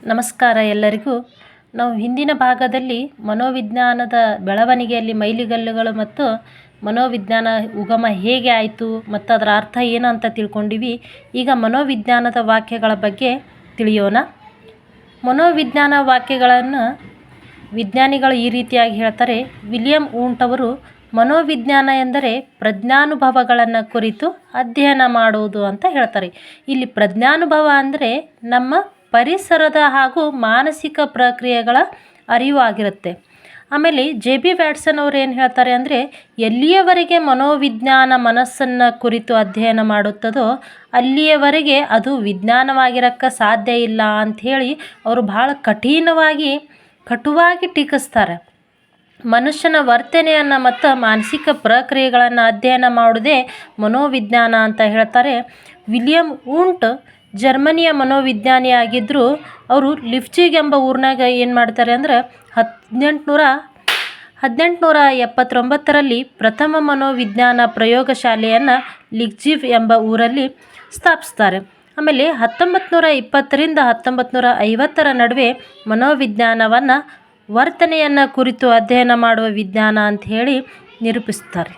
ನಮಸ್ಕಾರ ಎಲ್ಲರಿಗೂ. ನಾವು ಹಿಂದಿನ ಭಾಗದಲ್ಲಿ ಮನೋವಿಜ್ಞಾನದ ಬೆಳವಣಿಗೆಯಲ್ಲಿ ಮೈಲಿಗಲ್ಲುಗಳು ಮತ್ತು ಮನೋವಿಜ್ಞಾನ ಉಗಮ ಹೇಗೆ ಆಯಿತು ಮತ್ತು ಅದರ ಅರ್ಥ ಏನು ಅಂತ ತಿಳ್ಕೊಂಡಿವಿ. ಈಗ ಮನೋವಿಜ್ಞಾನದ ವಾಕ್ಯಗಳ ಬಗ್ಗೆ ತಿಳಿಯೋಣ. ಮನೋವಿಜ್ಞಾನ ವಾಕ್ಯಗಳನ್ನು ವಿಜ್ಞಾನಿಗಳು ಈ ರೀತಿಯಾಗಿ ಹೇಳ್ತಾರೆ. ವಿಲಿಯಂ ವೂಂಟ್ ಅವರು ಮನೋವಿಜ್ಞಾನ ಎಂದರೆ ಪ್ರಜ್ಞಾನುಭವಗಳನ್ನು ಕುರಿತು ಅಧ್ಯಯನ ಮಾಡುವುದು ಅಂತ ಹೇಳ್ತಾರೆ. ಇಲ್ಲಿ ಪ್ರಜ್ಞಾನುಭವ ಅಂದರೆ ನಮ್ಮ ಪರಿಸರದ ಹಾಗೂ ಮಾನಸಿಕ ಪ್ರಕ್ರಿಯೆಗಳ ಅರಿವು ಆಗಿರುತ್ತೆ. ಆಮೇಲೆ ಜೆ.ಬಿ. ವ್ಯಾಟ್ಸನ್ ಅವರು ಏನು ಹೇಳ್ತಾರೆ ಅಂದರೆ, ಎಲ್ಲಿಯವರೆಗೆ ಮನೋವಿಜ್ಞಾನ ಮನಸ್ಸನ್ನು ಕುರಿತು ಅಧ್ಯಯನ ಮಾಡುತ್ತದೋ ಅಲ್ಲಿಯವರೆಗೆ ಅದು ವಿಜ್ಞಾನವಾಗಿರೋಕ್ಕೆ ಸಾಧ್ಯ ಇಲ್ಲ ಅಂಥೇಳಿ ಅವರು ಭಾಳ ಕಟುವಾಗಿ ಟೀಕಿಸ್ತಾರೆ. ಮನುಷ್ಯನ ವರ್ತನೆಯನ್ನು ಮತ್ತು ಮಾನಸಿಕ ಪ್ರಕ್ರಿಯೆಗಳನ್ನು ಅಧ್ಯಯನ ಮಾಡುವುದೇ ಮನೋವಿಜ್ಞಾನ ಅಂತ ಹೇಳ್ತಾರೆ. ವಿಲಿಯಂ ವೂಂಟ್ ಜರ್ಮನಿಯ ಮನೋವಿಜ್ಞಾನಿಯಾಗಿದ್ದರು. ಅವರು ಲಿಪ್ಜಿಗ್ ಎಂಬ ಊರಿನಾಗ ಏನು ಮಾಡ್ತಾರೆ ಅಂದರೆ 1879ರಲ್ಲಿ ಪ್ರಥಮ ಮನೋವಿಜ್ಞಾನ ಪ್ರಯೋಗಶಾಲೆಯನ್ನು ಲಿಪ್ಜಿಗ್ ಎಂಬ ಊರಲ್ಲಿ ಸ್ಥಾಪಿಸ್ತಾರೆ. ಆಮೇಲೆ 1920ರಿಂದ 1950ರ ನಡುವೆ ಮನೋವಿಜ್ಞಾನವನ್ನು ವರ್ತನೆಯನ್ನು ಕುರಿತು ಅಧ್ಯಯನ ಮಾಡುವ ವಿಜ್ಞಾನ ಅಂತ ಹೇಳಿ ನಿರೂಪಿಸ್ತಾರೆ.